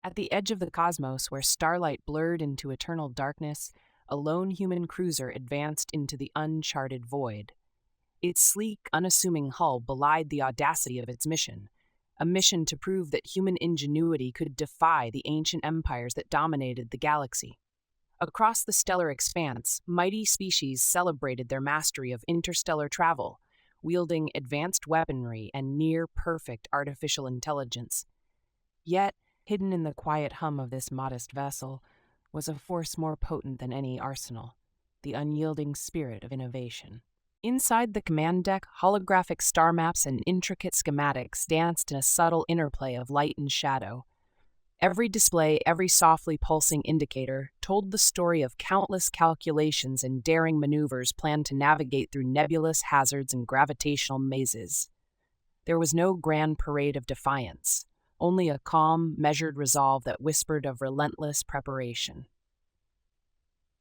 At the edge of the cosmos, where starlight blurred into eternal darkness, a lone human cruiser advanced into the uncharted void. Its sleek, unassuming hull belied the audacity of its mission, a mission to prove that human ingenuity could defy the ancient empires that dominated the galaxy. Across the stellar expanse, mighty species celebrated their mastery of interstellar travel, wielding advanced weaponry and near-perfect artificial intelligence. Yet, hidden in the quiet hum of this modest vessel, was a force more potent than any arsenal, the unyielding spirit of innovation. Inside the command deck, holographic star maps and intricate schematics danced in a subtle interplay of light and shadow. Every display, every softly pulsing indicator, told the story of countless calculations and daring maneuvers planned to navigate through nebulous hazards and gravitational mazes. There was no grand parade of defiance, only a calm, measured resolve that whispered of relentless preparation.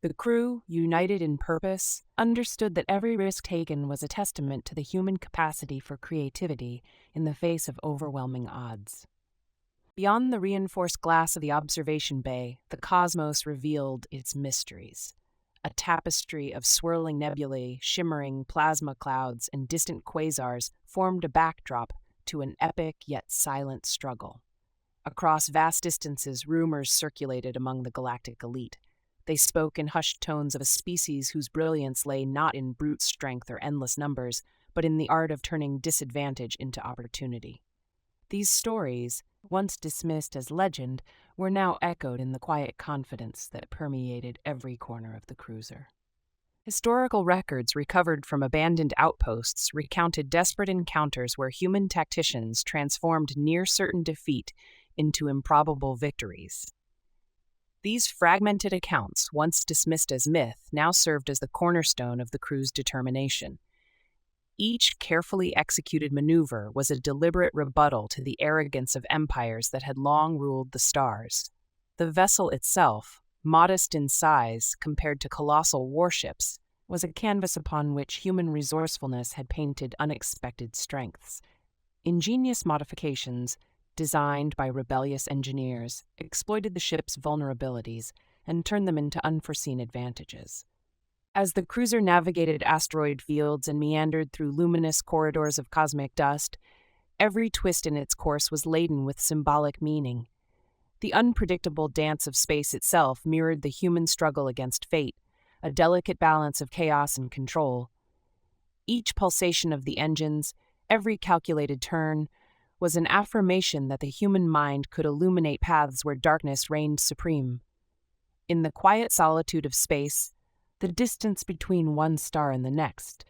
The crew, united in purpose, understood that every risk taken was a testament to the human capacity for creativity in the face of overwhelming odds. Beyond the reinforced glass of the observation bay, the cosmos revealed its mysteries. A tapestry of swirling nebulae, shimmering plasma clouds, and distant quasars formed a backdrop to an epic yet silent struggle. Across vast distances, rumors circulated among the galactic elite. They spoke in hushed tones of a species whose brilliance lay not in brute strength or endless numbers, but in the art of turning disadvantage into opportunity. These stories, once dismissed as legend, were now echoed in the quiet confidence that permeated every corner of the cruiser. Historical records recovered from abandoned outposts recounted desperate encounters where human tacticians transformed near-certain defeat into improbable victories. These fragmented accounts, once dismissed as myth, now served as the cornerstone of the crew's determination. Each carefully executed maneuver was a deliberate rebuttal to the arrogance of empires that had long ruled the stars. The vessel itself, modest in size compared to colossal warships, was a canvas upon which human resourcefulness had painted unexpected strengths. Ingenious modifications, designed by rebellious engineers, exploited the ship's vulnerabilities and turned them into unforeseen advantages. As the cruiser navigated asteroid fields and meandered through luminous corridors of cosmic dust, every twist in its course was laden with symbolic meaning. The unpredictable dance of space itself mirrored the human struggle against fate, a delicate balance of chaos and control. Each pulsation of the engines, every calculated turn, was an affirmation that the human mind could illuminate paths where darkness reigned supreme. In the quiet solitude of space, the distance between one star and the next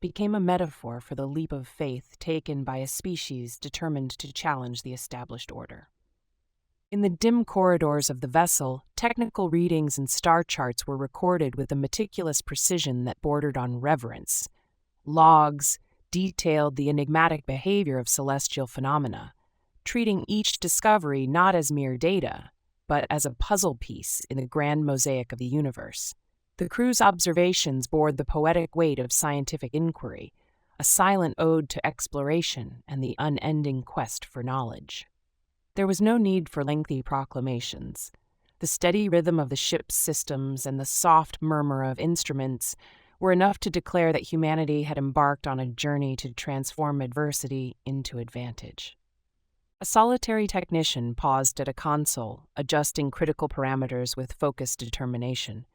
became a metaphor for the leap of faith taken by a species determined to challenge the established order. In the dim corridors of the vessel, technical readings and star charts were recorded with a meticulous precision that bordered on reverence. Logs detailed the enigmatic behavior of celestial phenomena, treating each discovery not as mere data, but as a puzzle piece in the grand mosaic of the universe. The crew's observations bore the poetic weight of scientific inquiry, a silent ode to exploration and the unending quest for knowledge. There was no need for lengthy proclamations. The steady rhythm of the ship's systems and the soft murmur of instruments were enough to declare that humanity had embarked on a journey to transform adversity into advantage. A solitary technician paused at a console, adjusting critical parameters with focused determination.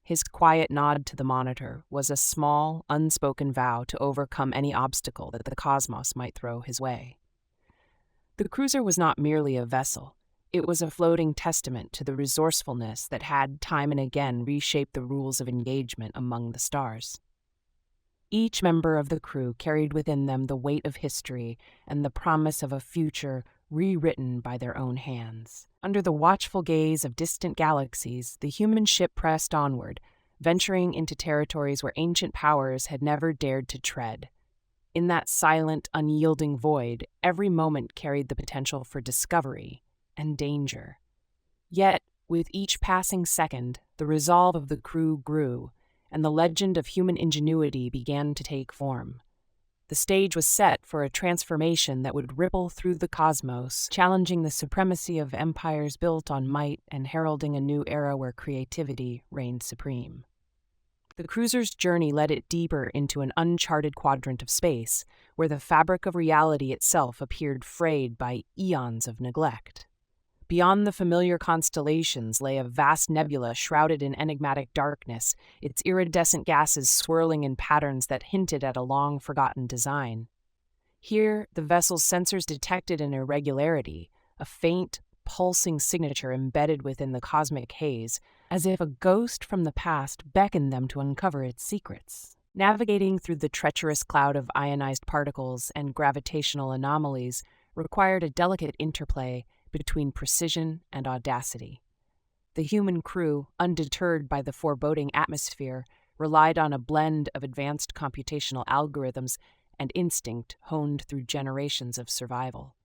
His quiet nod to the monitor was a small, unspoken vow to overcome any obstacle that the cosmos might throw his way. The cruiser was not merely a vessel. It was a floating testament to the resourcefulness that had time and again reshaped the rules of engagement among the stars. Each member of the crew carried within them the weight of history and the promise of a future rewritten by their own hands. Under the watchful gaze of distant galaxies, the human ship pressed onward, venturing into territories where ancient powers had never dared to tread. In that silent, unyielding void, every moment carried the potential for discovery and danger. Yet, with each passing second, the resolve of the crew grew, and the legend of human ingenuity began to take form. The stage was set for a transformation that would ripple through the cosmos, challenging the supremacy of empires built on might and heralding a new era where creativity reigned supreme. The cruiser's journey led it deeper into an uncharted quadrant of space, where the fabric of reality itself appeared frayed by eons of neglect. Beyond the familiar constellations lay a vast nebula shrouded in enigmatic darkness, its iridescent gases swirling in patterns that hinted at a long-forgotten design. Here, the vessel's sensors detected an irregularity, a faint, pulsing signature embedded within the cosmic haze, as if a ghost from the past beckoned them to uncover its secrets. Navigating through the treacherous cloud of ionized particles and gravitational anomalies required a delicate interplay between precision and audacity. The human crew, undeterred by the foreboding atmosphere, relied on a blend of advanced computational algorithms and instinct honed through generations of survival.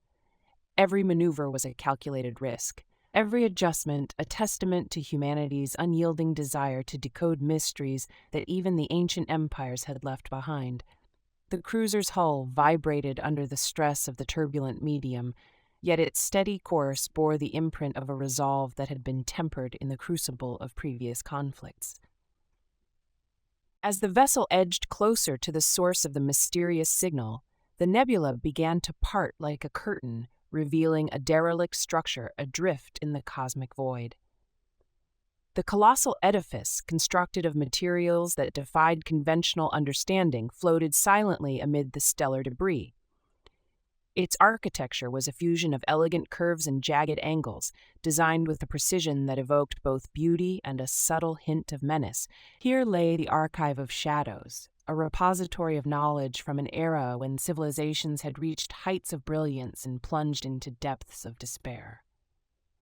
Every maneuver was a calculated risk, every adjustment a testament to humanity's unyielding desire to decode mysteries that even the ancient empires had left behind. The cruiser's hull vibrated under the stress of the turbulent medium, yet its steady course bore the imprint of a resolve that had been tempered in the crucible of previous conflicts. As the vessel edged closer to the source of the mysterious signal, the nebula began to part like a curtain, revealing a derelict structure adrift in the cosmic void. The colossal edifice, constructed of materials that defied conventional understanding, floated silently amid the stellar debris. Its architecture was a fusion of elegant curves and jagged angles, designed with a precision that evoked both beauty and a subtle hint of menace. Here lay the Archive of Shadows, a repository of knowledge from an era when civilizations had reached heights of brilliance and plunged into depths of despair.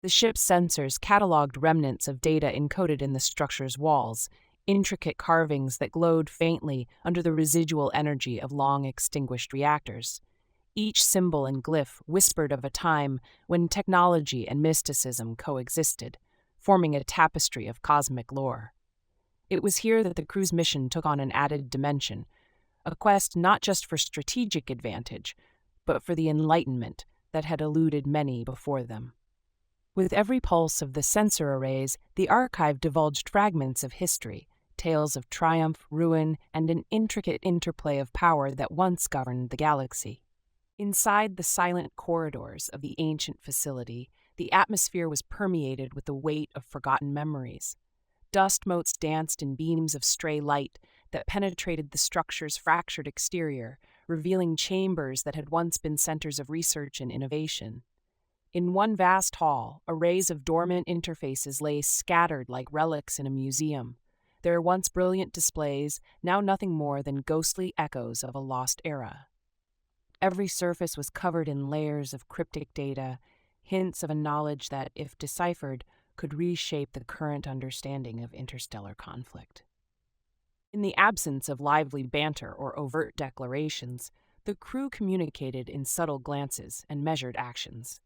The ship's sensors cataloged remnants of data encoded in the structure's walls, intricate carvings that glowed faintly under the residual energy of long-extinguished reactors. Each symbol and glyph whispered of a time when technology and mysticism coexisted, forming a tapestry of cosmic lore. It was here that the crew's mission took on an added dimension, a quest not just for strategic advantage, but for the enlightenment that had eluded many before them. With every pulse of the sensor arrays, the archive divulged fragments of history, tales of triumph, ruin, and an intricate interplay of power that once governed the galaxy. Inside the silent corridors of the ancient facility, the atmosphere was permeated with the weight of forgotten memories. Dust motes danced in beams of stray light that penetrated the structure's fractured exterior, revealing chambers that had once been centers of research and innovation. In one vast hall, arrays of dormant interfaces lay scattered like relics in a museum. Their once brilliant displays, now nothing more than ghostly echoes of a lost era. Every surface was covered in layers of cryptic data, hints of a knowledge that, if deciphered, could reshape the current understanding of interstellar conflict. In the absence of lively banter or overt declarations, the crew communicated in subtle glances and measured actions.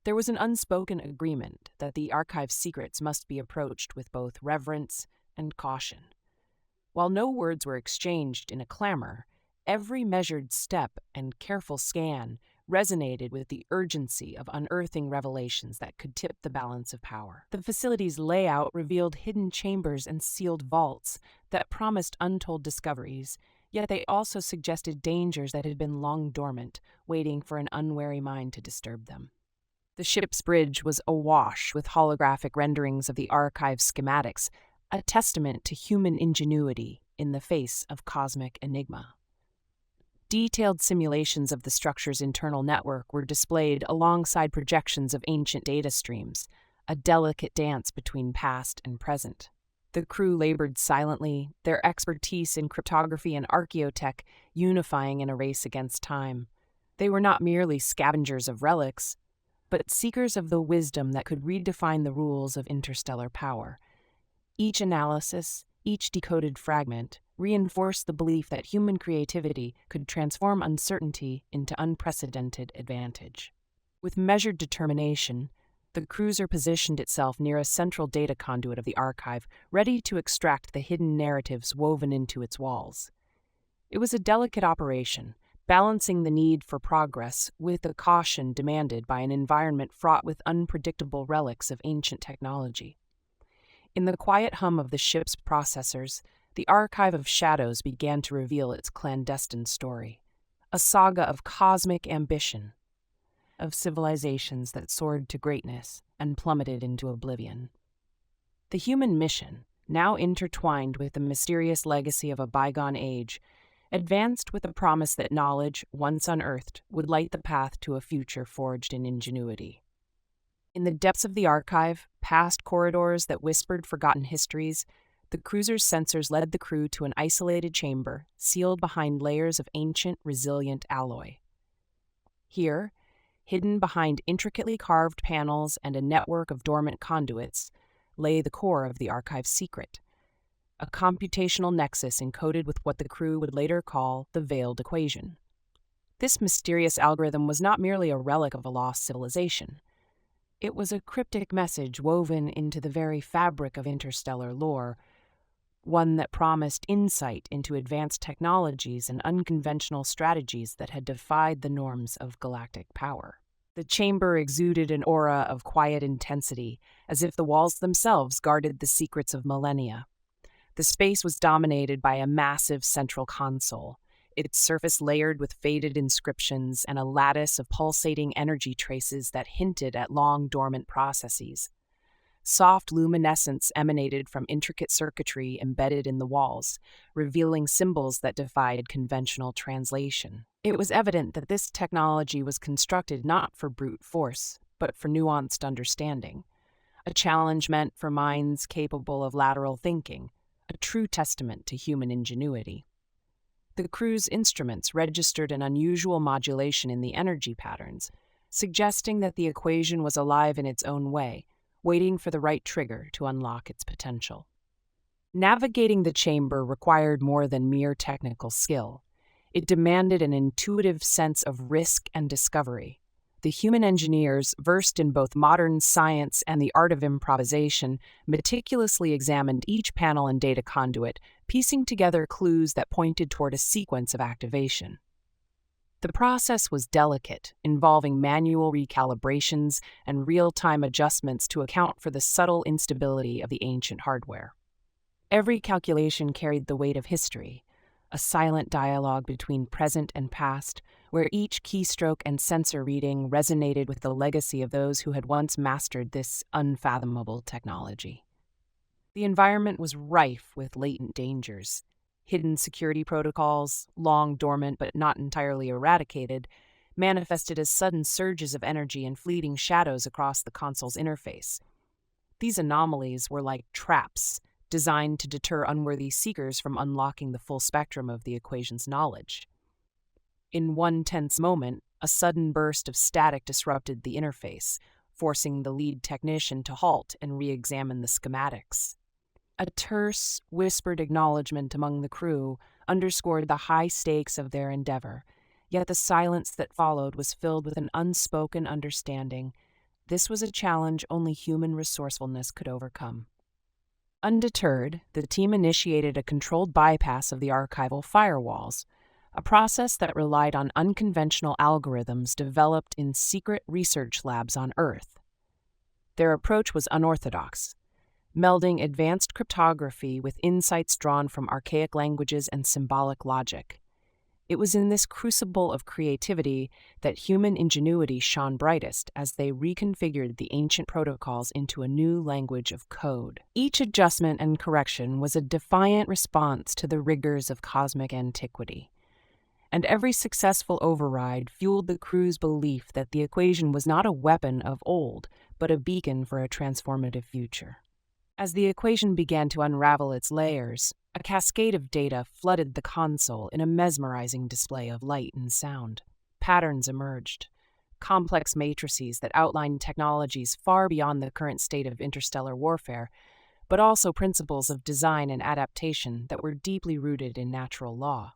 There was an unspoken agreement that the archive's secrets must be approached with both reverence and caution. While no words were exchanged in a clamor, every measured step and careful scan resonated with the urgency of unearthing revelations that could tip the balance of power. The facility's layout revealed hidden chambers and sealed vaults that promised untold discoveries, yet they also suggested dangers that had been long dormant, waiting for an unwary mind to disturb them. The ship's bridge was awash with holographic renderings of the archive's schematics, a testament to human ingenuity in the face of cosmic enigma. Detailed simulations of the structure's internal network were displayed alongside projections of ancient data streams, a delicate dance between past and present. The crew labored silently, their expertise in cryptography and archaeotech unifying in a race against time. They were not merely scavengers of relics, but seekers of the wisdom that could redefine the rules of interstellar power. Each analysis, each decoded fragment, reinforced the belief that human creativity could transform uncertainty into unprecedented advantage. With measured determination, the cruiser positioned itself near a central data conduit of the archive, ready to extract the hidden narratives woven into its walls. It was a delicate operation, balancing the need for progress with the caution demanded by an environment fraught with unpredictable relics of ancient technology. In the quiet hum of the ship's processors, the archive of shadows began to reveal its clandestine story, a saga of cosmic ambition, of civilizations that soared to greatness and plummeted into oblivion. The human mission, now intertwined with the mysterious legacy of a bygone age, advanced with the promise that knowledge, once unearthed, would light the path to a future forged in ingenuity. In the depths of the archive, past corridors that whispered forgotten histories, the cruiser's sensors led the crew to an isolated chamber, sealed behind layers of ancient, resilient alloy. Here, hidden behind intricately carved panels and a network of dormant conduits, lay the core of the archive's secret, a computational nexus encoded with what the crew would later call the Veiled Equation. This mysterious algorithm was not merely a relic of a lost civilization. It was a cryptic message woven into the very fabric of interstellar lore, one that promised insight into advanced technologies and unconventional strategies that had defied the norms of galactic power. The chamber exuded an aura of quiet intensity, as if the walls themselves guarded the secrets of millennia. The space was dominated by a massive central console, its surface layered with faded inscriptions and a lattice of pulsating energy traces that hinted at long dormant processes. Soft luminescence emanated from intricate circuitry embedded in the walls, revealing symbols that defied conventional translation. It was evident that this technology was constructed not for brute force, but for nuanced understanding, a challenge meant for minds capable of lateral thinking, a true testament to human ingenuity. The crew's instruments registered an unusual modulation in the energy patterns, suggesting that the equation was alive in its own way, waiting for the right trigger to unlock its potential. Navigating the chamber required more than mere technical skill. It demanded an intuitive sense of risk and discovery. The human engineers, versed in both modern science and the art of improvisation, meticulously examined each panel and data conduit, piecing together clues that pointed toward a sequence of activation. The process was delicate, involving manual recalibrations and real-time adjustments to account for the subtle instability of the ancient hardware. Every calculation carried the weight of history, a silent dialogue between present and past, where each keystroke and sensor reading resonated with the legacy of those who had once mastered this unfathomable technology. The environment was rife with latent dangers. Hidden security protocols, long dormant but not entirely eradicated, manifested as sudden surges of energy and fleeting shadows across the console's interface. These anomalies were like traps, designed to deter unworthy seekers from unlocking the full spectrum of the equation's knowledge. In one tense moment, a sudden burst of static disrupted the interface, forcing the lead technician to halt and re-examine the schematics. A terse, whispered acknowledgement among the crew underscored the high stakes of their endeavor, yet the silence that followed was filled with an unspoken understanding. This was a challenge only human resourcefulness could overcome. Undeterred, the team initiated a controlled bypass of the archival firewalls, a process that relied on unconventional algorithms developed in secret research labs on Earth. Their approach was unorthodox, melding advanced cryptography with insights drawn from archaic languages and symbolic logic. It was in this crucible of creativity that human ingenuity shone brightest as they reconfigured the ancient protocols into a new language of code. Each adjustment and correction was a defiant response to the rigors of cosmic antiquity. And every successful override fueled the crew's belief that the equation was not a weapon of old, but a beacon for a transformative future. As the equation began to unravel its layers, a cascade of data flooded the console in a mesmerizing display of light and sound. Patterns emerged, complex matrices that outlined technologies far beyond the current state of interstellar warfare, but also principles of design and adaptation that were deeply rooted in natural law.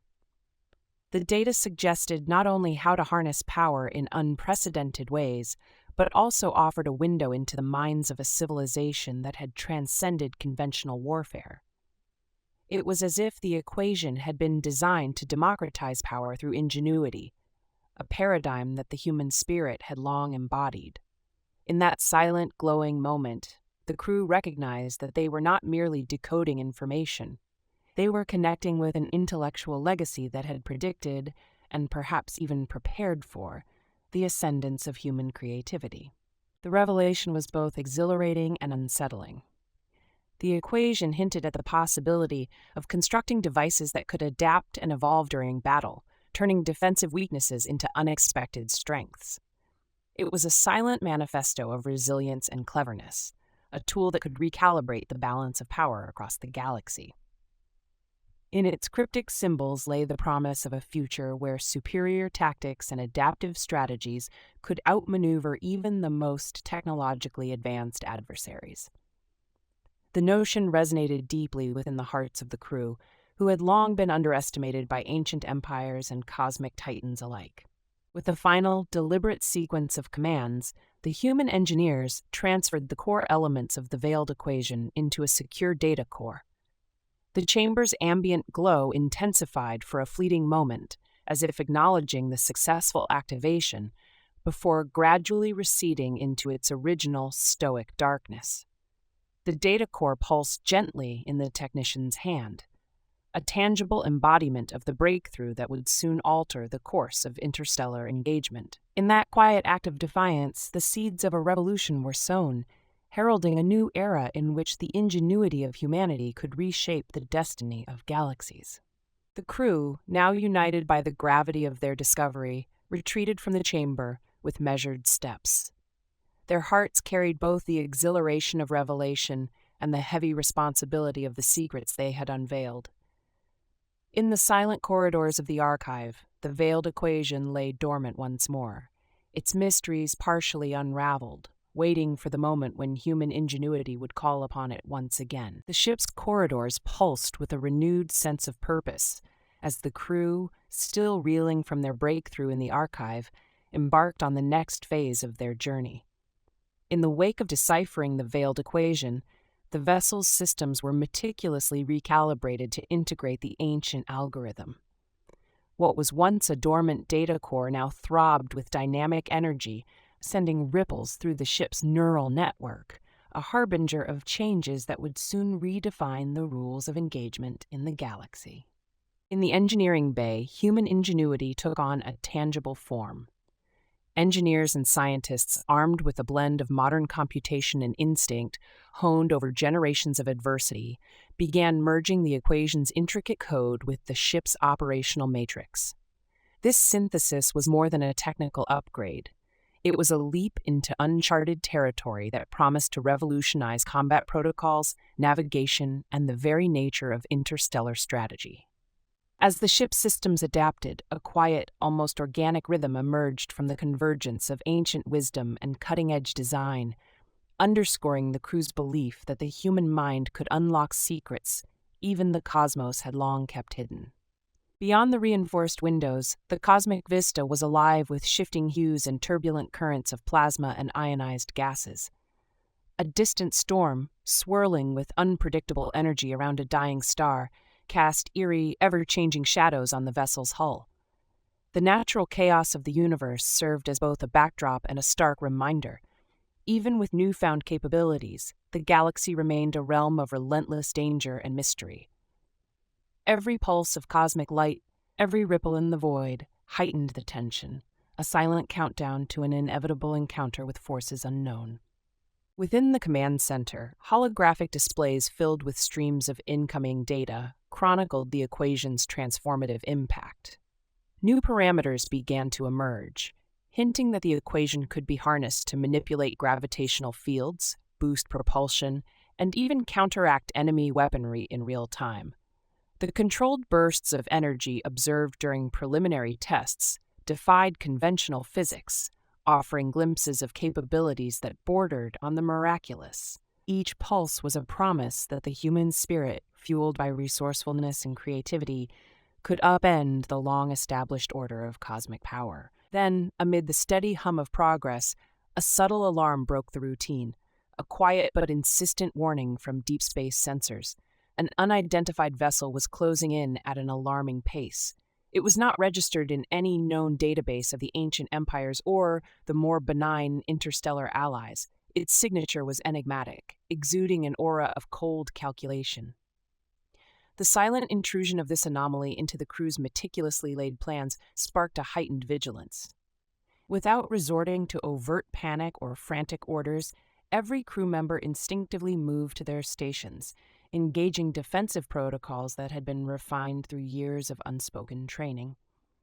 The data suggested not only how to harness power in unprecedented ways, but also offered a window into the minds of a civilization that had transcended conventional warfare. It was as if the equation had been designed to democratize power through ingenuity, a paradigm that the human spirit had long embodied. In that silent, glowing moment, the crew recognized that they were not merely decoding information. They were connecting with an intellectual legacy that had predicted, and perhaps even prepared for, the ascendance of human creativity. The revelation was both exhilarating and unsettling. The equation hinted at the possibility of constructing devices that could adapt and evolve during battle, turning defensive weaknesses into unexpected strengths. It was a silent manifesto of resilience and cleverness, a tool that could recalibrate the balance of power across the galaxy. In its cryptic symbols lay the promise of a future where superior tactics and adaptive strategies could outmaneuver even the most technologically advanced adversaries. The notion resonated deeply within the hearts of the crew, who had long been underestimated by ancient empires and cosmic titans alike. With the final, deliberate sequence of commands, the human engineers transferred the core elements of the veiled equation into a secure data core. The chamber's ambient glow intensified for a fleeting moment, as if acknowledging the successful activation, before gradually receding into its original stoic darkness. The data core pulsed gently in the technician's hand, a tangible embodiment of the breakthrough that would soon alter the course of interstellar engagement. In that quiet act of defiance, the seeds of a revolution were sown, heralding a new era in which the ingenuity of humanity could reshape the destiny of galaxies. The crew, now united by the gravity of their discovery, retreated from the chamber with measured steps. Their hearts carried both the exhilaration of revelation and the heavy responsibility of the secrets they had unveiled. In the silent corridors of the archive, the veiled equation lay dormant once more, its mysteries partially unraveled, waiting for the moment when human ingenuity would call upon it once again. The ship's corridors pulsed with a renewed sense of purpose, as the crew, still reeling from their breakthrough in the archive, embarked on the next phase of their journey. In the wake of deciphering the veiled equation, the vessel's systems were meticulously recalibrated to integrate the ancient algorithm. What was once a dormant data core now throbbed with dynamic energy, sending ripples through the ship's neural network, a harbinger of changes that would soon redefine the rules of engagement in the galaxy. In the engineering bay, human ingenuity took on a tangible form. Engineers and scientists, armed with a blend of modern computation and instinct, honed over generations of adversity, began merging the equation's intricate code with the ship's operational matrix. This synthesis was more than a technical upgrade. It was a leap into uncharted territory that promised to revolutionize combat protocols, navigation, and the very nature of interstellar strategy. As the ship's systems adapted, a quiet, almost organic rhythm emerged from the convergence of ancient wisdom and cutting-edge design, underscoring the crew's belief that the human mind could unlock secrets even the cosmos had long kept hidden. Beyond the reinforced windows, the cosmic vista was alive with shifting hues and turbulent currents of plasma and ionized gases. A distant storm, swirling with unpredictable energy around a dying star, cast eerie, ever-changing shadows on the vessel's hull. The natural chaos of the universe served as both a backdrop and a stark reminder. Even with newfound capabilities, the galaxy remained a realm of relentless danger and mystery. Every pulse of cosmic light, every ripple in the void, heightened the tension, a silent countdown to an inevitable encounter with forces unknown. Within the command center, holographic displays filled with streams of incoming data chronicled the equation's transformative impact. New parameters began to emerge, hinting that the equation could be harnessed to manipulate gravitational fields, boost propulsion, and even counteract enemy weaponry in real time. The controlled bursts of energy observed during preliminary tests defied conventional physics, offering glimpses of capabilities that bordered on the miraculous. Each pulse was a promise that the human spirit, fueled by resourcefulness and creativity, could upend the long-established order of cosmic power. Then, amid the steady hum of progress, a subtle alarm broke the routine, a quiet but insistent warning from deep space sensors. an unidentified vessel was closing in at an alarming pace. It was not registered in any known database of the ancient empires or the more benign interstellar allies. Its signature was enigmatic, exuding an aura of cold calculation. The silent intrusion of this anomaly into the crew's meticulously laid plans sparked a heightened vigilance. Without resorting to overt panic or frantic orders, every crew member instinctively moved to their stations, engaging defensive protocols that had been refined through years of unspoken training.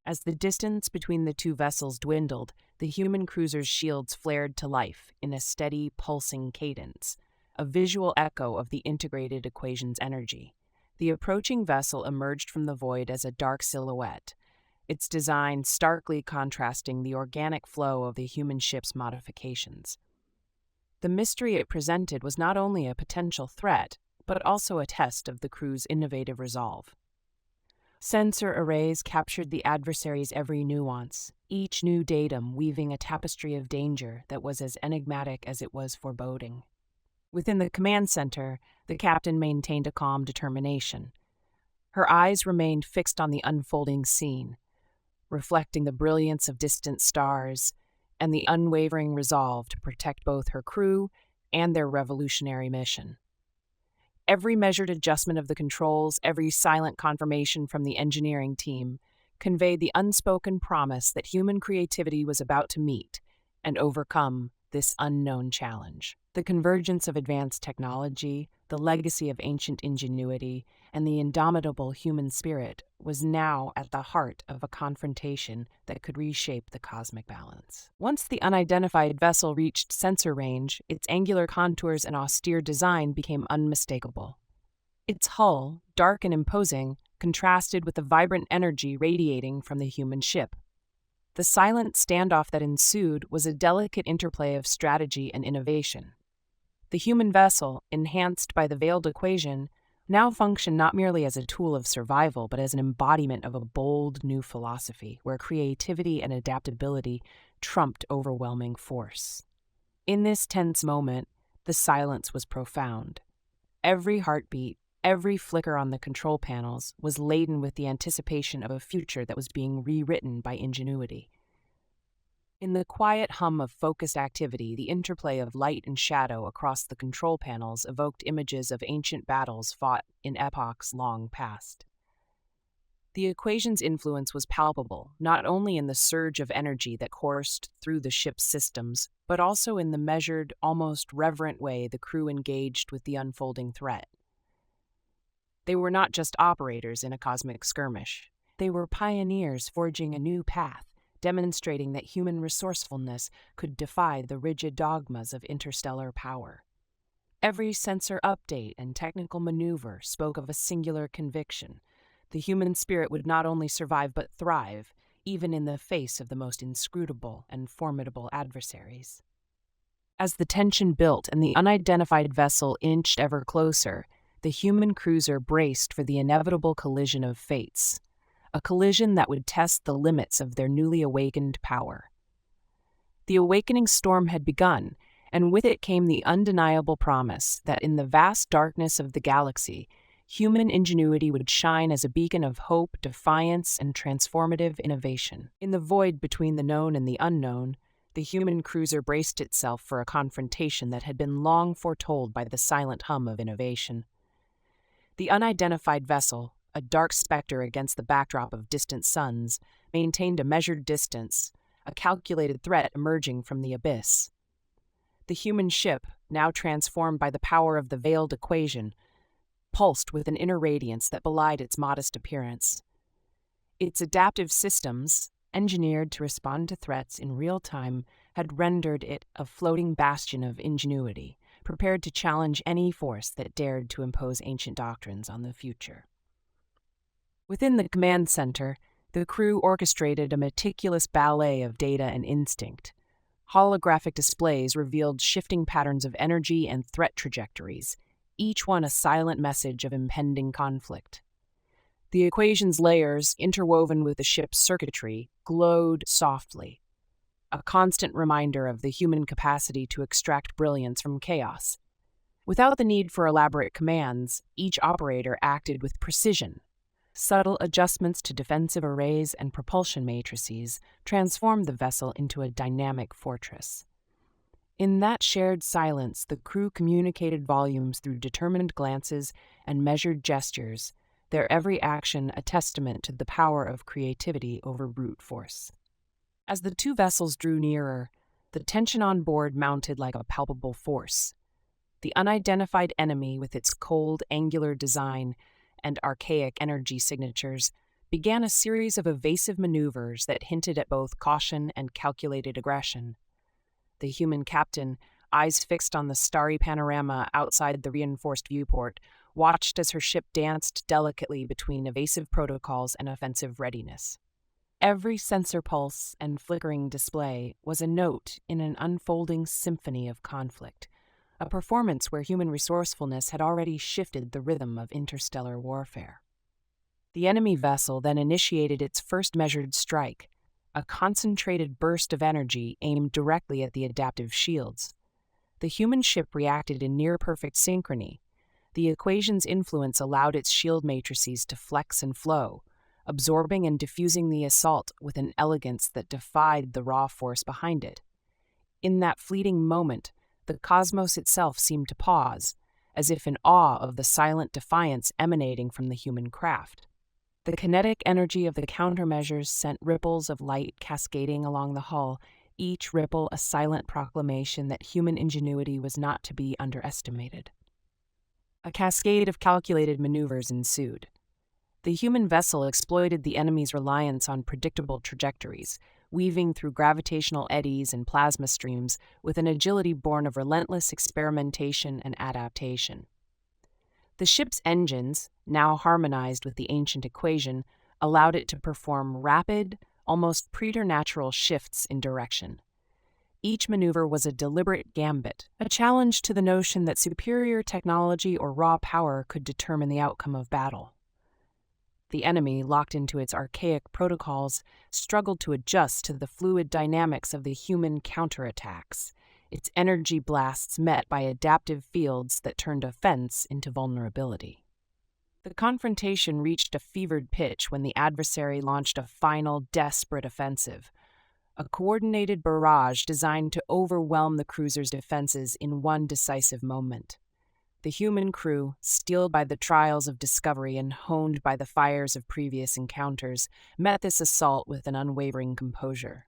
As the distance between the two vessels dwindled, the human cruiser's shields flared to life in a steady, pulsing cadence, a visual echo of the integrated equation's energy. The approaching vessel emerged from the void as a dark silhouette, its design starkly contrasting the organic flow of the human ship's modifications. The mystery it presented was not only a potential threat, but also a test of the crew's innovative resolve. Sensor arrays captured the adversary's every nuance, each new datum weaving a tapestry of danger that was as enigmatic as it was foreboding. Within the command center, the captain maintained a calm determination. Her eyes remained fixed on the unfolding scene, reflecting the brilliance of distant stars and the unwavering resolve to protect both her crew and their revolutionary mission. Every measured adjustment of the controls, every silent confirmation from the engineering team, conveyed the unspoken promise that human creativity was about to meet and overcome this unknown challenge. The convergence of advanced technology, the legacy of ancient ingenuity, and the indomitable human spirit was now at the heart of a confrontation that could reshape the cosmic balance. Once the unidentified vessel reached sensor range, its angular contours and austere design became unmistakable. Its hull, dark and imposing, contrasted with the vibrant energy radiating from the human ship. The silent standoff that ensued was a delicate interplay of strategy and innovation. The human vessel, enhanced by the veiled equation, now functioned not merely as a tool of survival, but as an embodiment of a bold new philosophy where creativity and adaptability trumped overwhelming force. In this tense moment, the silence was profound. Every heartbeat, every flicker on the control panels was laden with the anticipation of a future that was being rewritten by ingenuity. In the quiet hum of focused activity, the interplay of light and shadow across the control panels evoked images of ancient battles fought in epochs long past. The equation's influence was palpable, not only in the surge of energy that coursed through the ship's systems, but also in the measured, almost reverent way the crew engaged with the unfolding threat. They were not just operators in a cosmic skirmish. They were pioneers forging a new path, demonstrating that human resourcefulness could defy the rigid dogmas of interstellar power. Every sensor update and technical maneuver spoke of a singular conviction. The human spirit would not only survive but thrive, even in the face of the most inscrutable and formidable adversaries. As the tension built and the unidentified vessel inched ever closer, the human cruiser braced for the inevitable collision of fates, a collision that would test the limits of their newly awakened power. The awakening storm had begun, and with it came the undeniable promise that in the vast darkness of the galaxy, human ingenuity would shine as a beacon of hope, defiance, and transformative innovation. In the void between the known and the unknown, the human cruiser braced itself for a confrontation that had been long foretold by the silent hum of innovation. The unidentified vessel, a dark specter against the backdrop of distant suns, maintained a measured distance, a calculated threat emerging from the abyss. The human ship, now transformed by the power of the veiled equation, pulsed with an inner radiance that belied its modest appearance. Its adaptive systems, engineered to respond to threats in real time, had rendered it a floating bastion of ingenuity, prepared to challenge any force that dared to impose ancient doctrines on the future. Within the command center, the crew orchestrated a meticulous ballet of data and instinct. Holographic displays revealed shifting patterns of energy and threat trajectories, each one a silent message of impending conflict. The equation's layers, interwoven with the ship's circuitry, glowed softly, a constant reminder of the human capacity to extract brilliance from chaos. Without the need for elaborate commands, each operator acted with precision. Subtle adjustments to defensive arrays and propulsion matrices transformed the vessel into a dynamic fortress. In that shared silence, the crew communicated volumes through determined glances and measured gestures, their every action a testament to the power of creativity over brute force. As the two vessels drew nearer, the tension on board mounted like a palpable force. The unidentified enemy, with its cold, angular design and archaic energy signatures, began a series of evasive maneuvers that hinted at both caution and calculated aggression. The human captain, eyes fixed on the starry panorama outside the reinforced viewport, watched as her ship danced delicately between evasive protocols and offensive readiness. Every sensor pulse and flickering display was a note in an unfolding symphony of conflict, a performance where human resourcefulness had already shifted the rhythm of interstellar warfare. The enemy vessel then initiated its first measured strike, a concentrated burst of energy aimed directly at the adaptive shields. The human ship reacted in near-perfect synchrony. The equation's influence allowed its shield matrices to flex and flow, absorbing and diffusing the assault with an elegance that defied the raw force behind it. In that fleeting moment, the cosmos itself seemed to pause, as if in awe of the silent defiance emanating from the human craft. The kinetic energy of the countermeasures sent ripples of light cascading along the hull, each ripple a silent proclamation that human ingenuity was not to be underestimated. A cascade of calculated maneuvers ensued. The human vessel exploited the enemy's reliance on predictable trajectories, weaving through gravitational eddies and plasma streams with an agility born of relentless experimentation and adaptation. The ship's engines, now harmonized with the ancient equation, allowed it to perform rapid, almost preternatural shifts in direction. Each maneuver was a deliberate gambit, a challenge to the notion that superior technology or raw power could determine the outcome of battle. The enemy, locked into its archaic protocols, struggled to adjust to the fluid dynamics of the human counterattacks, its energy blasts met by adaptive fields that turned offense into vulnerability. The confrontation reached a fevered pitch when the adversary launched a final, desperate offensive, a coordinated barrage designed to overwhelm the cruiser's defenses in one decisive moment. The human crew, steeled by the trials of discovery and honed by the fires of previous encounters, met this assault with an unwavering composure.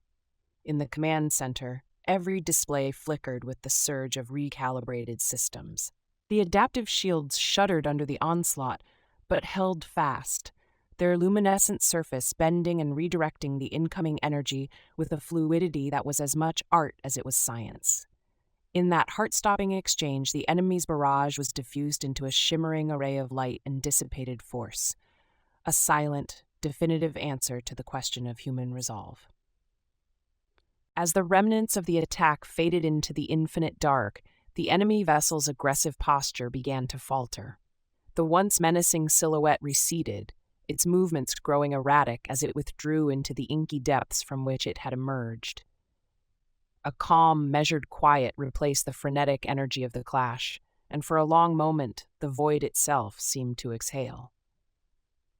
In the command center, every display flickered with the surge of recalibrated systems. The adaptive shields shuddered under the onslaught, but held fast, their luminescent surface bending and redirecting the incoming energy with a fluidity that was as much art as it was science. In that heart-stopping exchange, the enemy's barrage was diffused into a shimmering array of light and dissipated force, a silent, definitive answer to the question of human resolve. As the remnants of the attack faded into the infinite dark, the enemy vessel's aggressive posture began to falter. The once menacing silhouette receded, its movements growing erratic as it withdrew into the inky depths from which it had emerged. A calm, measured quiet replaced the frenetic energy of the clash, and for a long moment, the void itself seemed to exhale.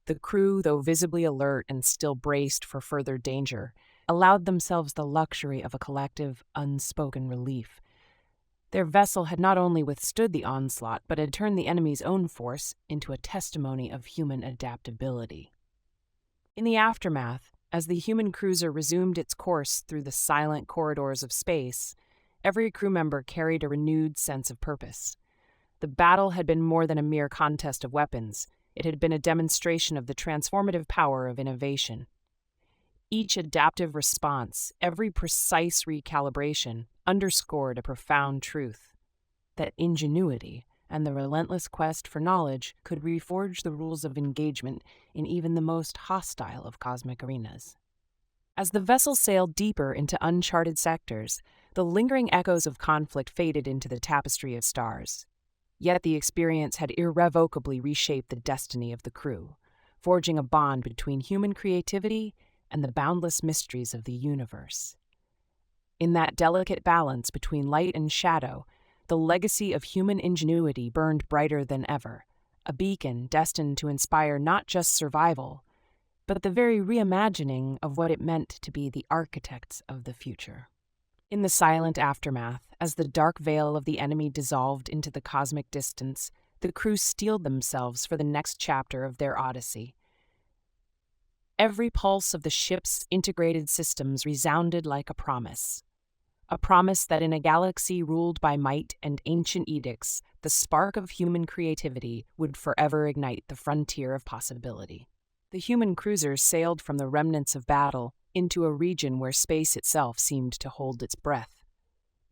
The crew, though visibly alert and still braced for further danger, allowed themselves the luxury of a collective, unspoken relief. Their vessel had not only withstood the onslaught, but had turned the enemy's own force into a testimony of human adaptability. In the aftermath, as the human cruiser resumed its course through the silent corridors of space, every crew member carried a renewed sense of purpose. The battle had been more than a mere contest of weapons. It had been a demonstration of the transformative power of innovation. Each adaptive response, every precise recalibration, underscored a profound truth: that ingenuity and the relentless quest for knowledge could reforge the rules of engagement in even the most hostile of cosmic arenas. As the vessel sailed deeper into uncharted sectors, the lingering echoes of conflict faded into the tapestry of stars. Yet the experience had irrevocably reshaped the destiny of the crew, forging a bond between human creativity and the boundless mysteries of the universe. In that delicate balance between light and shadow, the legacy of human ingenuity burned brighter than ever, a beacon destined to inspire not just survival, but the very reimagining of what it meant to be the architects of the future. In the silent aftermath, as the dark veil of the enemy dissolved into the cosmic distance, the crew steeled themselves for the next chapter of their odyssey. Every pulse of the ship's integrated systems resounded like a promise that in a galaxy ruled by might and ancient edicts, the spark of human creativity would forever ignite the frontier of possibility. The human cruisers sailed from the remnants of battle into a region where space itself seemed to hold its breath.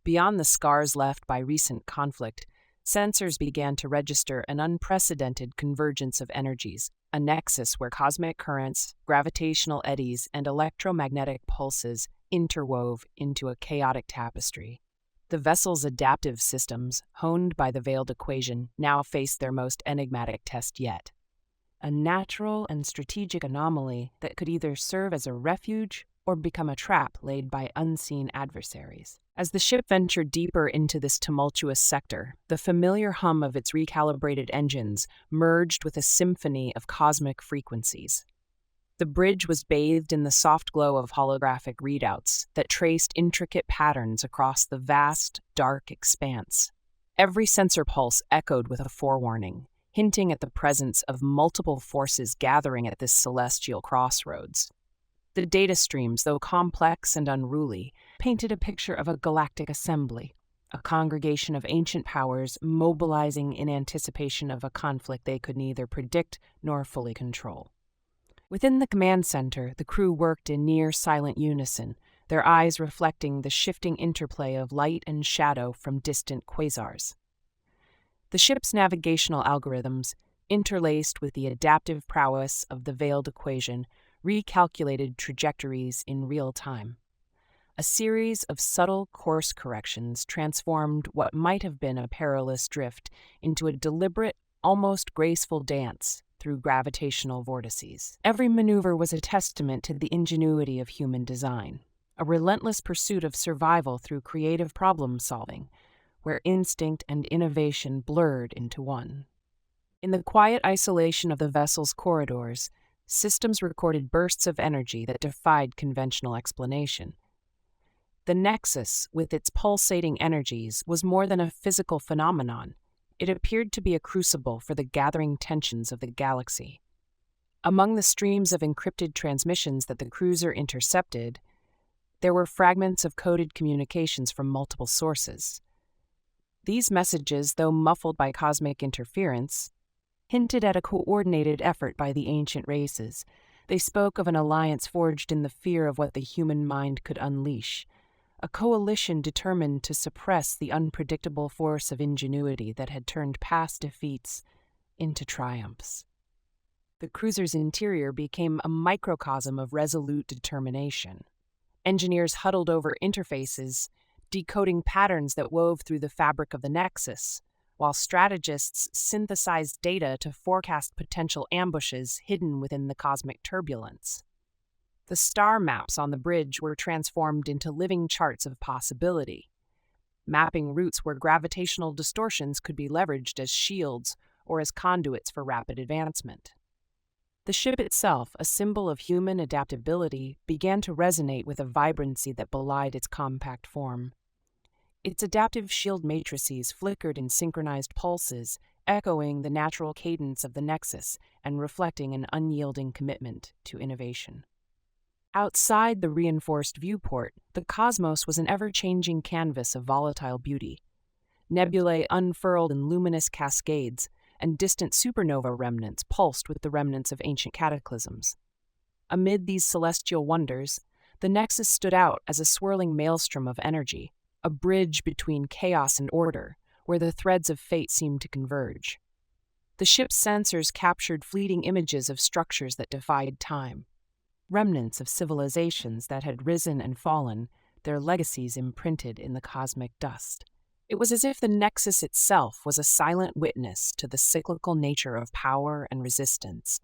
Beyond the scars left by recent conflict, sensors began to register an unprecedented convergence of energies, a nexus where cosmic currents, gravitational eddies, and electromagnetic pulses interwove into a chaotic tapestry. The vessel's adaptive systems, honed by the veiled equation, now faced their most enigmatic test yet. A natural and strategic anomaly that could either serve as a refuge or become a trap laid by unseen adversaries. As the ship ventured deeper into this tumultuous sector, the familiar hum of its recalibrated engines merged with a symphony of cosmic frequencies. The bridge was bathed in the soft glow of holographic readouts that traced intricate patterns across the vast, dark expanse. Every sensor pulse echoed with a forewarning, hinting at the presence of multiple forces gathering at this celestial crossroads. The data streams, though complex and unruly, painted a picture of a galactic assembly, a congregation of ancient powers mobilizing in anticipation of a conflict they could neither predict nor fully control. Within the command center, the crew worked in near-silent unison, their eyes reflecting the shifting interplay of light and shadow from distant quasars. The ship's navigational algorithms, interlaced with the adaptive prowess of the veiled equation, recalculated trajectories in real time. A series of subtle course corrections transformed what might have been a perilous drift into a deliberate, almost graceful dance through gravitational vortices. Every maneuver was a testament to the ingenuity of human design, a relentless pursuit of survival through creative problem-solving, where instinct and innovation blurred into one. In the quiet isolation of the vessel's corridors, systems recorded bursts of energy that defied conventional explanation. The nexus, with its pulsating energies, was more than a physical phenomenon. It appeared to be a crucible for the gathering tensions of the galaxy. Among the streams of encrypted transmissions that the cruiser intercepted, there were fragments of coded communications from multiple sources. These messages, though muffled by cosmic interference, hinted at a coordinated effort by the ancient races. They spoke of an alliance forged in the fear of what the human mind could unleash, a coalition determined to suppress the unpredictable force of ingenuity that had turned past defeats into triumphs. The cruiser's interior became a microcosm of resolute determination. Engineers huddled over interfaces, decoding patterns that wove through the fabric of the nexus, while strategists synthesized data to forecast potential ambushes hidden within the cosmic turbulence. The star maps on the bridge were transformed into living charts of possibility, mapping routes where gravitational distortions could be leveraged as shields or as conduits for rapid advancement. The ship itself, a symbol of human adaptability, began to resonate with a vibrancy that belied its compact form. Its adaptive shield matrices flickered in synchronized pulses, echoing the natural cadence of the nexus and reflecting an unyielding commitment to innovation. Outside the reinforced viewport, the cosmos was an ever-changing canvas of volatile beauty. Nebulae unfurled in luminous cascades, and distant supernova remnants pulsed with the remnants of ancient cataclysms. Amid these celestial wonders, the nexus stood out as a swirling maelstrom of energy, a bridge between chaos and order, where the threads of fate seemed to converge. The ship's sensors captured fleeting images of structures that defied time, remnants of civilizations that had risen and fallen, their legacies imprinted in the cosmic dust. It was as if the nexus itself was a silent witness to the cyclical nature of power and resistance,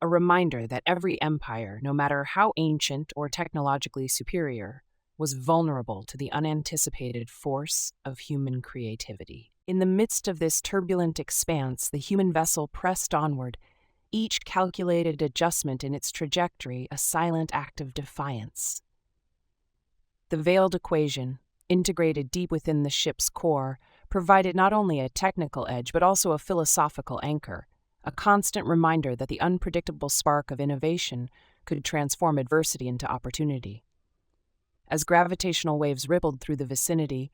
a reminder that every empire, no matter how ancient or technologically superior, was vulnerable to the unanticipated force of human creativity. In the midst of this turbulent expanse, the human vessel pressed onward, each calculated adjustment in its trajectory a silent act of defiance. The veiled equation, integrated deep within the ship's core, provided not only a technical edge but also a philosophical anchor, a constant reminder that the unpredictable spark of innovation could transform adversity into opportunity. As gravitational waves rippled through the vicinity,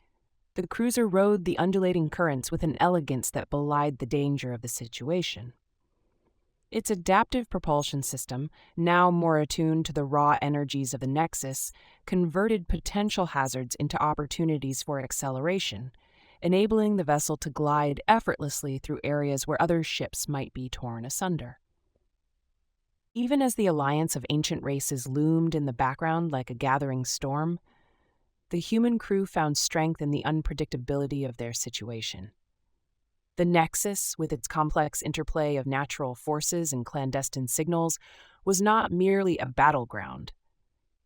the cruiser rode the undulating currents with an elegance that belied the danger of the situation. Its adaptive propulsion system, now more attuned to the raw energies of the Nexus, converted potential hazards into opportunities for acceleration, enabling the vessel to glide effortlessly through areas where other ships might be torn asunder. Even as the alliance of ancient races loomed in the background like a gathering storm, the human crew found strength in the unpredictability of their situation. The Nexus, with its complex interplay of natural forces and clandestine signals, was not merely a battleground.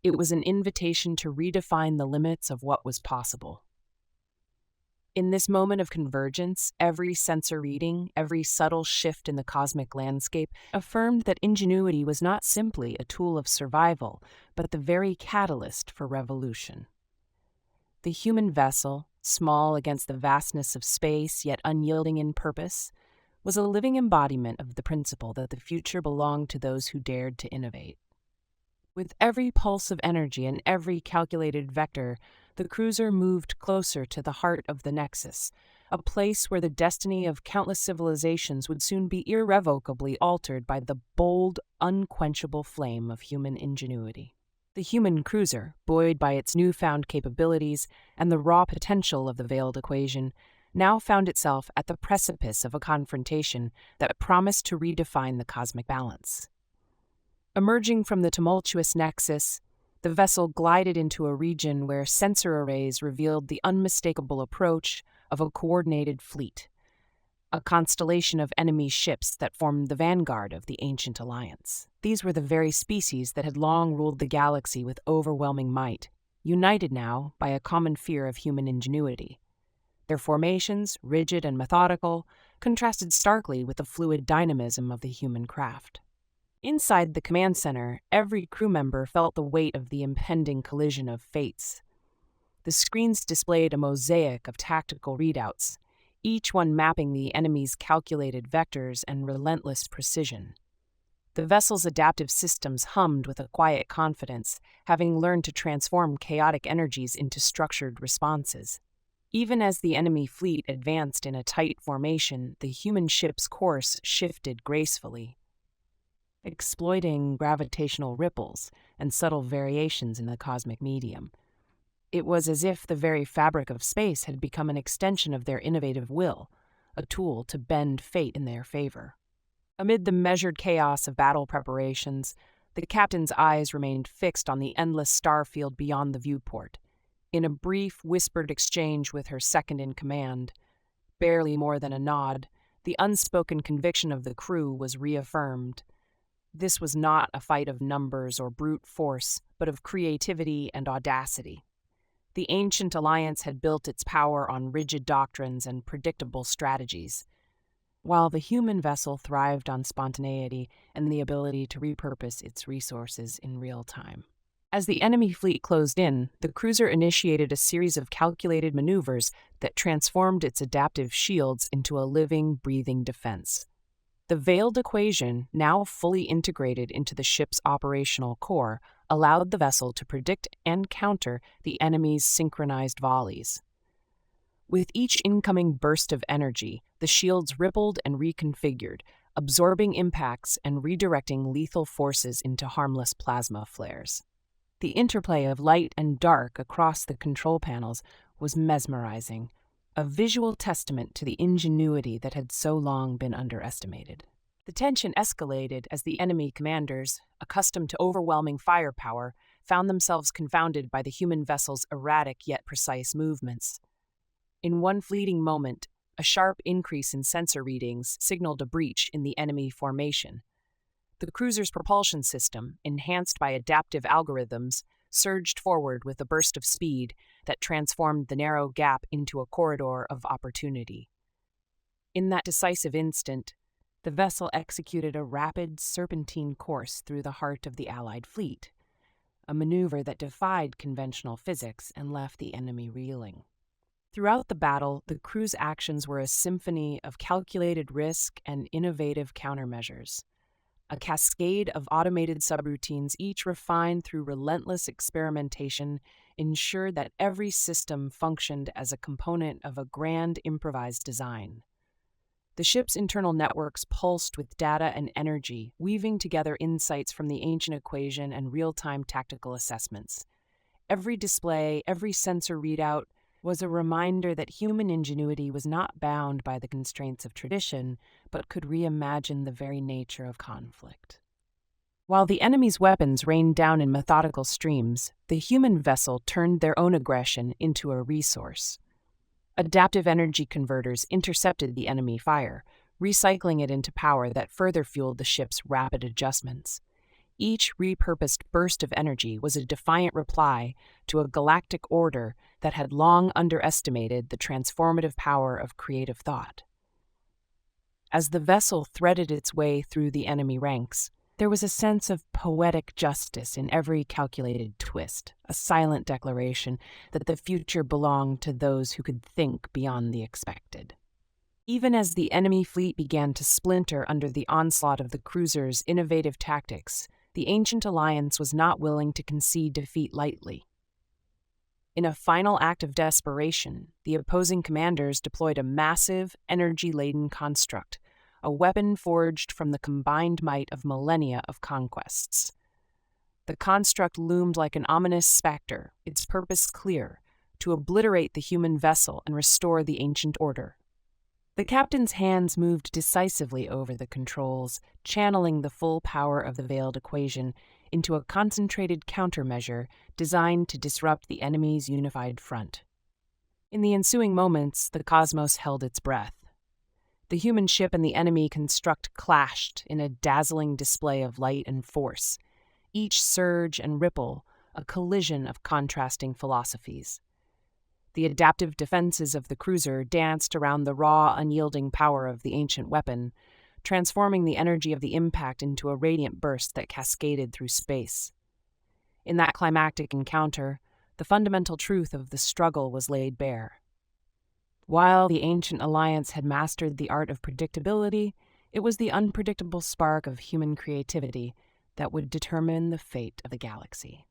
It was an invitation to redefine the limits of what was possible. In this moment of convergence, every sensor reading, every subtle shift in the cosmic landscape affirmed that Ingenuity was not simply a tool of survival, but the very catalyst for revolution. The human vessel, small against the vastness of space yet unyielding in purpose, was a living embodiment of the principle that the future belonged to those who dared to innovate. With every pulse of energy and every calculated vector, the cruiser moved closer to the heart of the Nexus, a place where the destiny of countless civilizations would soon be irrevocably altered by the bold, unquenchable flame of human ingenuity. The human cruiser, buoyed by its newfound capabilities and the raw potential of the veiled equation, now found itself at the precipice of a confrontation that promised to redefine the cosmic balance. Emerging from the tumultuous Nexus, the vessel glided into a region where sensor arrays revealed the unmistakable approach of a coordinated fleet, a constellation of enemy ships that formed the vanguard of the ancient alliance. These were the very species that had long ruled the galaxy with overwhelming might, united now by a common fear of human ingenuity. Their formations, rigid and methodical, contrasted starkly with the fluid dynamism of the human craft. Inside the command center, every crew member felt the weight of the impending collision of fates. The screens displayed a mosaic of tactical readouts, each one mapping the enemy's calculated vectors and relentless precision. The vessel's adaptive systems hummed with a quiet confidence, having learned to transform chaotic energies into structured responses. Even as the enemy fleet advanced in a tight formation, the human ship's course shifted gracefully, exploiting gravitational ripples and subtle variations in the cosmic medium. It was as if the very fabric of space had become an extension of their innovative will, a tool to bend fate in their favor. Amid the measured chaos of battle preparations, the captain's eyes remained fixed on the endless star field beyond the viewport. In a brief, whispered exchange with her second-in-command, barely more than a nod, the unspoken conviction of the crew was reaffirmed. This was not a fight of numbers or brute force, but of creativity and audacity. The ancient alliance had built its power on rigid doctrines and predictable strategies, while the human vessel thrived on spontaneity and the ability to repurpose its resources in real time. As the enemy fleet closed in, the cruiser initiated a series of calculated maneuvers that transformed its adaptive shields into a living, breathing defense. The veiled equation, now fully integrated into the ship's operational core, allowed the vessel to predict and counter the enemy's synchronized volleys. With each incoming burst of energy, the shields rippled and reconfigured, absorbing impacts and redirecting lethal forces into harmless plasma flares. The interplay of light and dark across the control panels was mesmerizing, a visual testament to the ingenuity that had so long been underestimated. The tension escalated as the enemy commanders, accustomed to overwhelming firepower, found themselves confounded by the human vessel's erratic yet precise movements. In one fleeting moment, a sharp increase in sensor readings signaled a breach in the enemy formation. The cruiser's propulsion system, enhanced by adaptive algorithms, surged forward with a burst of speed that transformed the narrow gap into a corridor of opportunity. In that decisive instant, the vessel executed a rapid, serpentine course through the heart of the Allied fleet, a maneuver that defied conventional physics and left the enemy reeling. Throughout the battle, the crew's actions were a symphony of calculated risk and innovative countermeasures. A cascade of automated subroutines, each refined through relentless experimentation, ensured that every system functioned as a component of a grand improvised design. The ship's internal networks pulsed with data and energy, weaving together insights from the ancient equation and real-time tactical assessments. Every display, every sensor readout, was a reminder that human ingenuity was not bound by the constraints of tradition, but could reimagine the very nature of conflict. While the enemy's weapons rained down in methodical streams, the human vessel turned their own aggression into a resource. Adaptive energy converters intercepted the enemy fire, recycling it into power that further fueled the ship's rapid adjustments. Each repurposed burst of energy was a defiant reply to a galactic order that had long underestimated the transformative power of creative thought. As the vessel threaded its way through the enemy ranks, there was a sense of poetic justice in every calculated twist, a silent declaration that the future belonged to those who could think beyond the expected. Even as the enemy fleet began to splinter under the onslaught of the cruiser's innovative tactics, the ancient alliance was not willing to concede defeat lightly. In a final act of desperation, the opposing commanders deployed a massive, energy-laden construct, a weapon forged from the combined might of millennia of conquests. The construct loomed like an ominous specter, its purpose clear: to obliterate the human vessel and restore the ancient order. The captain's hands moved decisively over the controls, channeling the full power of the veiled equation into a concentrated countermeasure designed to disrupt the enemy's unified front. In the ensuing moments, the cosmos held its breath. The human ship and the enemy construct clashed in a dazzling display of light and force, each surge and ripple a collision of contrasting philosophies. The adaptive defenses of the cruiser danced around the raw, unyielding power of the ancient weapon, transforming the energy of the impact into a radiant burst that cascaded through space. In that climactic encounter, the fundamental truth of the struggle was laid bare. While the ancient alliance had mastered the art of predictability, it was the unpredictable spark of human creativity that would determine the fate of the galaxy.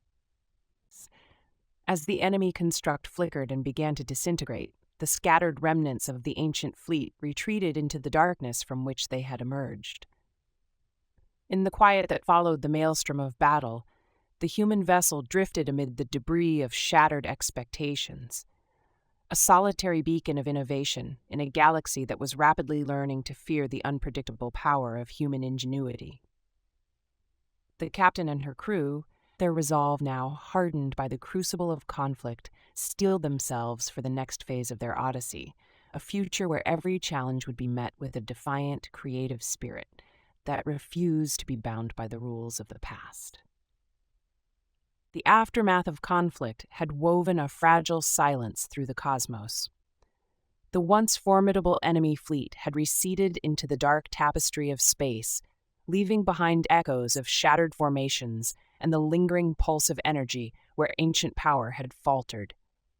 As the enemy construct flickered and began to disintegrate, the scattered remnants of the ancient fleet retreated into the darkness from which they had emerged. In the quiet that followed the maelstrom of battle, the human vessel drifted amid the debris of shattered expectations, a solitary beacon of innovation in a galaxy that was rapidly learning to fear the unpredictable power of human ingenuity. The captain and her crew, their resolve now hardened by the crucible of conflict, steeled themselves for the next phase of their odyssey, a future where every challenge would be met with a defiant, creative spirit that refused to be bound by the rules of the past. The aftermath of conflict had woven a fragile silence through the cosmos. The once formidable enemy fleet had receded into the dark tapestry of space, leaving behind echoes of shattered formations and the lingering pulse of energy where ancient power had faltered.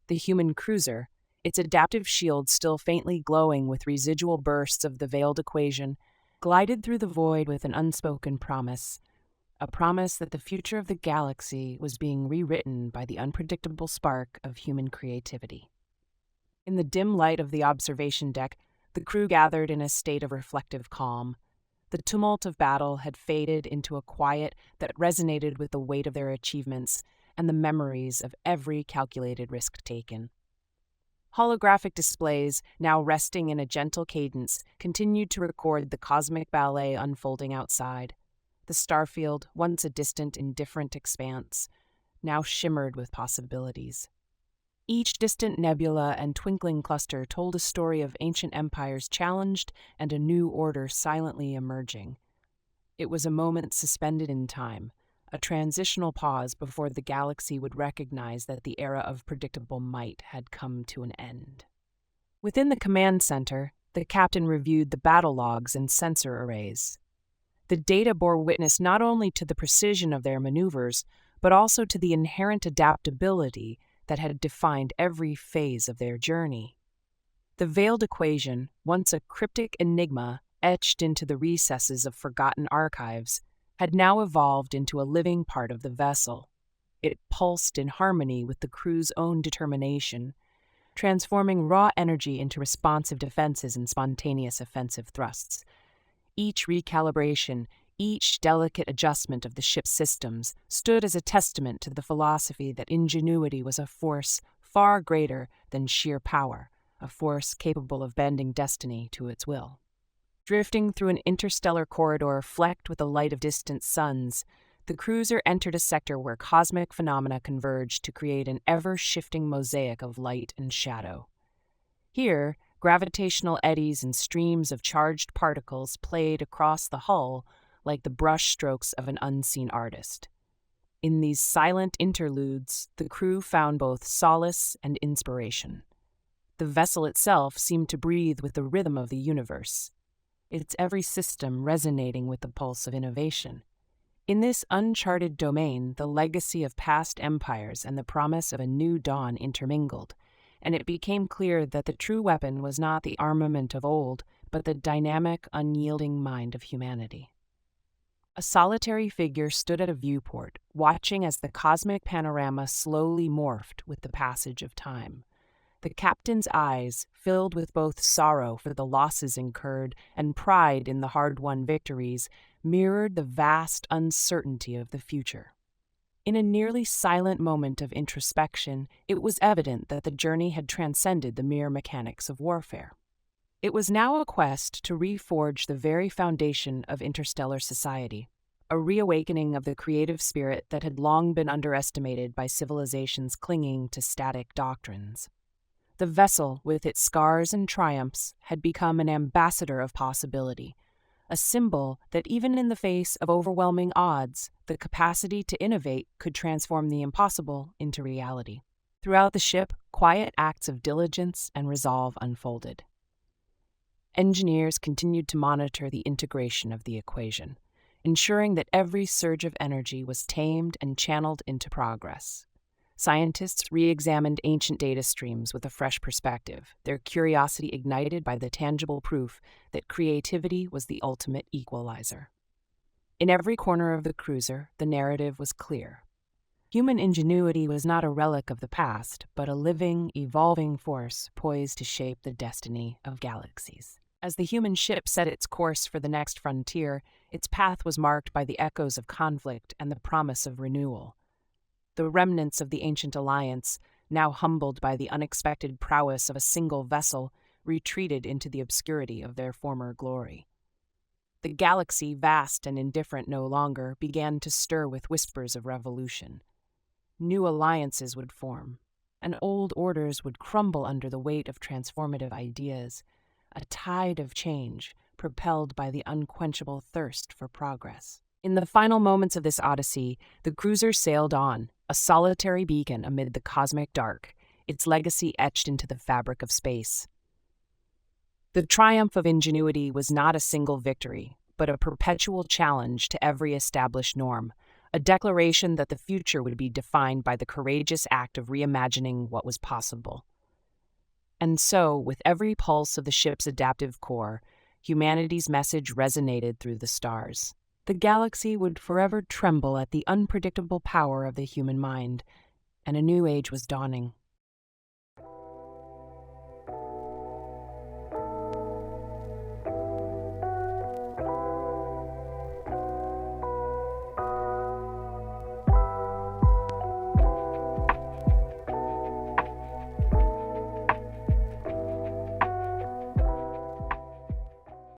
The human cruiser, its adaptive shield still faintly glowing with residual bursts of the veiled equation, glided through the void with an unspoken promise, a promise that the future of the galaxy was being rewritten by the unpredictable spark of human creativity. In the dim light of the observation deck, the crew gathered in a state of reflective calm. The tumult of battle had faded into a quiet that resonated with the weight of their achievements and the memories of every calculated risk taken. Holographic displays, now resting in a gentle cadence, continued to record the cosmic ballet unfolding outside. The starfield, once a distant, indifferent expanse, now shimmered with possibilities. Each distant nebula and twinkling cluster told a story of ancient empires challenged and a new order silently emerging. It was a moment suspended in time, a transitional pause before the galaxy would recognize that the era of predictable might had come to an end. Within the command center, the captain reviewed the battle logs and sensor arrays. The data bore witness not only to the precision of their maneuvers, but also to the inherent adaptability that had defined every phase of their journey. The veiled equation, once a cryptic enigma etched into the recesses of forgotten archives, had now evolved into a living part of the vessel. It pulsed in harmony with the crew's own determination, transforming raw energy into responsive defenses and spontaneous offensive thrusts. Each recalibration, each delicate adjustment of the ship's systems stood as a testament to the philosophy that ingenuity was a force far greater than sheer power, a force capable of bending destiny to its will. Drifting through an interstellar corridor flecked with the light of distant suns, the cruiser entered a sector where cosmic phenomena converged to create an ever-shifting mosaic of light and shadow. Here, gravitational eddies and streams of charged particles played across the hull like the brushstrokes of an unseen artist. In these silent interludes, the crew found both solace and inspiration. The vessel itself seemed to breathe with the rhythm of the universe, its every system resonating with the pulse of innovation. In this uncharted domain, the legacy of past empires and the promise of a new dawn intermingled, and it became clear that the true weapon was not the armament of old, but the dynamic, unyielding mind of humanity. A solitary figure stood at a viewport, watching as the cosmic panorama slowly morphed with the passage of time. The captain's eyes, filled with both sorrow for the losses incurred and pride in the hard-won victories, mirrored the vast uncertainty of the future. In a nearly silent moment of introspection, it was evident that the journey had transcended the mere mechanics of warfare. It was now a quest to reforge the very foundation of interstellar society, a reawakening of the creative spirit that had long been underestimated by civilizations clinging to static doctrines. The vessel, with its scars and triumphs, had become an ambassador of possibility, a symbol that even in the face of overwhelming odds, the capacity to innovate could transform the impossible into reality. Throughout the ship, quiet acts of diligence and resolve unfolded. Engineers continued to monitor the integration of the equation, ensuring that every surge of energy was tamed and channeled into progress. Scientists re-examined ancient data streams with a fresh perspective, their curiosity ignited by the tangible proof that creativity was the ultimate equalizer. In every corner of the cruiser, the narrative was clear. Human ingenuity was not a relic of the past, but a living, evolving force poised to shape the destiny of galaxies. As the human ship set its course for the next frontier, its path was marked by the echoes of conflict and the promise of renewal. The remnants of the ancient alliance, now humbled by the unexpected prowess of a single vessel, retreated into the obscurity of their former glory. The galaxy, vast and indifferent no longer, began to stir with whispers of revolution. New alliances would form, and old orders would crumble under the weight of transformative ideas, a tide of change propelled by the unquenchable thirst for progress. In the final moments of this odyssey, the cruiser sailed on, a solitary beacon amid the cosmic dark, its legacy etched into the fabric of space. The triumph of ingenuity was not a single victory, but a perpetual challenge to every established norm, a declaration that the future would be defined by the courageous act of reimagining what was possible. And so, with every pulse of the ship's adaptive core, humanity's message resonated through the stars. The galaxy would forever tremble at the unpredictable power of the human mind, and a new age was dawning.